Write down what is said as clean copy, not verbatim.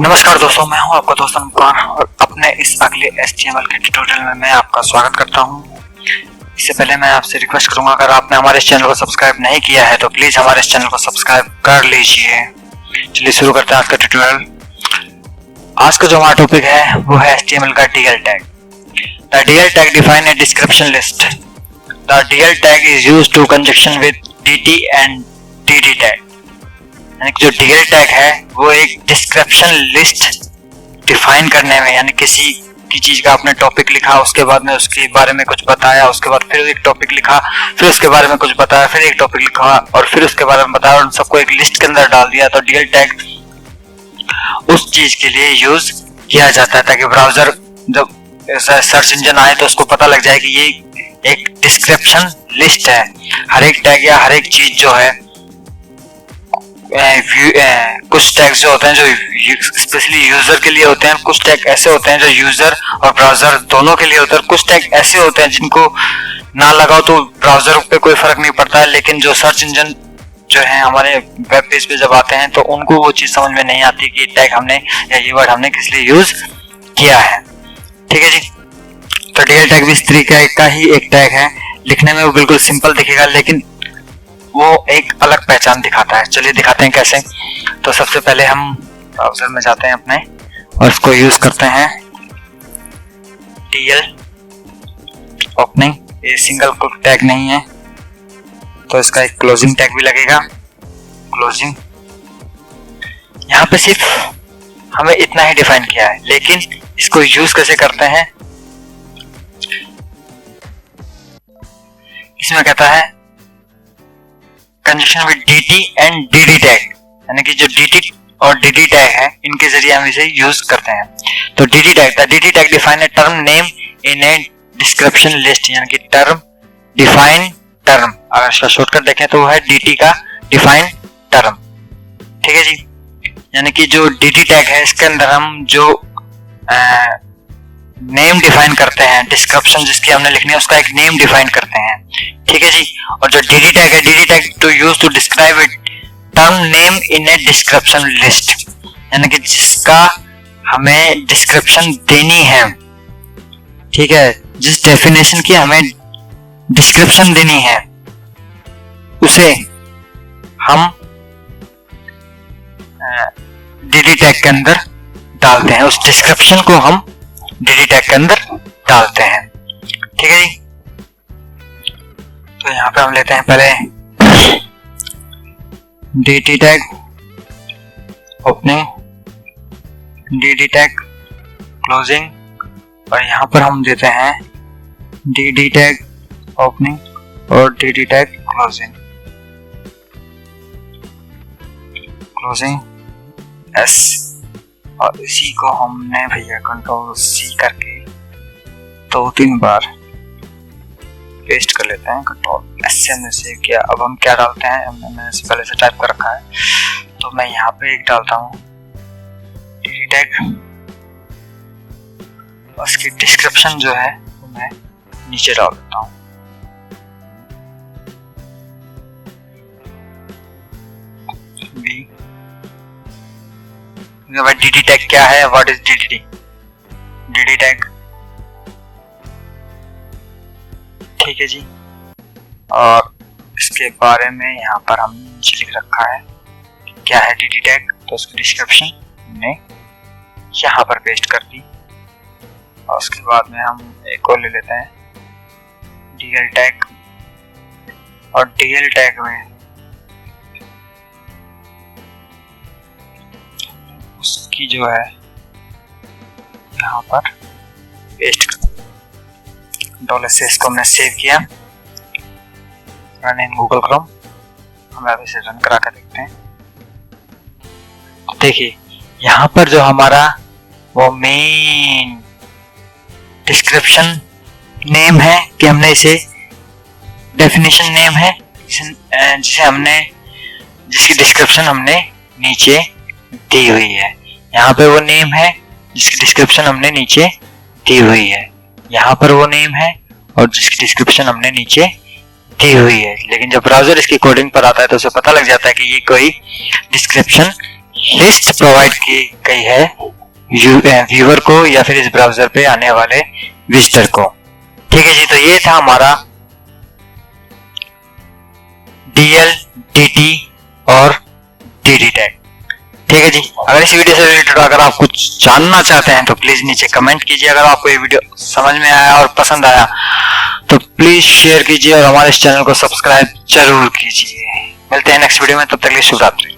नमस्कार दोस्तों, मैं हूं आपका दोस्त अनुपमान और अपने इस अगले HTML के ट्यूटोरियल में मैं आपका स्वागत करता हूं। इससे पहले मैं आपसे रिक्वेस्ट करूंगा, अगर आपने हमारे इस चैनल को सब्सक्राइब नहीं किया है तो प्लीज हमारे इस चैनल को सब्सक्राइब कर लीजिए। चलिए शुरू करते हैं आज का ट्यूटोरियल। आज का जो हमारा टॉपिक है वो है HTML का DL tag. The DL tag define a description list. The DL tag is used to conjunction with DT and DD tag. यानी कि जो DL टैग है वो एक डिस्क्रिप्शन लिस्ट डिफाइन करने में, यानी किसी की चीज का आपने टॉपिक लिखा, उसके बाद में उसके बारे में कुछ बताया, उसके बाद फिर एक टॉपिक लिखा, फिर उसके बारे में कुछ बताया, फिर एक टॉपिक लिखा और फिर उसके बारे में बताया और उन सबको एक लिस्ट के अंदर डाल दिया। तो DL टैग उस चीज के लिए यूज किया जाता है ताकि ब्राउजर जब सर्च इंजन आए तो उसको पता लग जाए कि ये एक डिस्क्रिप्शन लिस्ट है। हर एक टैग या हर एक चीज जो है, कुछ टैग्स जो होते हैं जो स्पेशली यूजर के लिए होते हैं, कुछ टैग ऐसे होते हैं जो यूजर और ब्राउजर दोनों के लिए होते हैं, कुछ टैग ऐसे होते हैं जिनको ना लगाओ तो ब्राउजर पे कोई फर्क नहीं पड़ता है, लेकिन जो सर्च इंजन जो है हमारे वेब पेज पे जब आते हैं तो उनको वो चीज समझ में नहीं आती कि टैग हमने या ये वर्ड हमने किस लिए यूज किया है। ठीक है जी। तो DL टैग भी इस तरीके का ही एक टैग है। लिखने में वो बिल्कुल सिंपल दिखेगा लेकिन वो एक अलग पहचान दिखाता है। चलिए दिखाते हैं कैसे। तो सबसे पहले हम ब्राउजर में जाते हैं अपने और इसको यूज करते हैं DL ओपनिंग। ये सिंगल टैग नहीं है तो इसका एक क्लोजिंग टैग भी लगेगा, क्लोजिंग। यहाँ पे सिर्फ हमें इतना ही डिफाइन किया है, लेकिन इसको यूज कैसे करते हैं इसमें कहता है conjunction with DT and DD tag, यानी कि जो DT और DD टैग है इनके जरिए हम इसे यूज करते हैं। तो DD tag, the DD tag define a term name in a description list, यानी कि टर्म डिफाइन टर्म। अगर इसका शॉर्टकट देखें तो वो है DT का डिफाइन टर्म। ठीक है जी। यानी कि जो DD टैग है इसके अंदर हम जो नेम डिफाइन करते हैं, डिस्क्रिप्शन जिसकी हमने लिखनी है उसका एक नेम डिफाइन करते हैं। ठीक है जी। और जो DD टैग है, DD tag to use to describe it term name in a description list, यानी कि जिसका हमें डिस्क्रिप्शन देनी है। ठीक है। जिस डेफिनेशन की हमें डिस्क्रिप्शन देनी है उसे हम DD टैग के अंदर डालते हैं, उस डिस्क्रिप्शन को हम DD टैग के अंदर डालते हैं। ठीक है जी। तो यहाँ पे हम लेते हैं पहले DT tag opening, DD tag closing और यहाँ पर हम देते हैं DD टैग ओपनिंग और DD tag closing, closing S। और इसी को हमने भैया Ctrl+C करके 2-3 बार पेस्ट कर लेते हैं। Ctrl+S से हमने सेव किया। अब हम क्या डालते हैं, मैंने इससे पहले से टाइप कर रखा है तो मैं यहाँ पे एक डालता हूँ DD टैग। उसकी डिस्क्रिप्शन जो है वो मैं नीचे डाल देता हूँ। DD टैग क्या है, व्हाट इज DD टैग। ठीक है जी। और इसके बारे में यहाँ पर हम नीचे लिख रखा है क्या है DD टैग, तो उसकी डिस्क्रिप्शन हमने यहाँ पर पेस्ट कर दी। और उसके बाद में हम एक और ले लेते हैं DL टैग और DL टैग में उसकी जो है यहाँ पर पेस्ट कर। $से इसको हमने सेव किया, रन इन गूगल क्रोम। हम अब इसे रन करा कर देखते हैं। देखिए यहाँ पर जो हमारा वो मेन डिस्क्रिप्शन नेम है कि हमने इसे डेफिनेशन नेम है जिसे हमने जिसकी डिस्क्रिप्शन हमने नीचे दी हुई है। यहाँ पे वो नेम है जिसकी डिस्क्रिप्शन हमने नीचे दी हुई है, यहाँ पर वो नेम है और जिसकी डिस्क्रिप्शन हमने नीचे दी हुई है। लेकिन जब ब्राउजर इसकी कोडिंग पर आता है तो उसे पता लग जाता है कि ये कोई डिस्क्रिप्शन लिस्ट प्रोवाइड की गई है व्यूअर को या फिर इस ब्राउजर पे आने वाले विजिटर को। ठीक है जी, तो ये था हमारा DL, DT और DD टैग। ठीक है जी, अगर इस वीडियो से रिलेटेड अगर आप कुछ जानना चाहते हैं तो प्लीज नीचे कमेंट कीजिए। अगर आपको ये वीडियो समझ में आया और पसंद आया तो प्लीज शेयर कीजिए और हमारे इस चैनल को सब्सक्राइब जरूर कीजिए। मिलते हैं नेक्स्ट वीडियो में, तब तक के लिए शुभ रात्रि।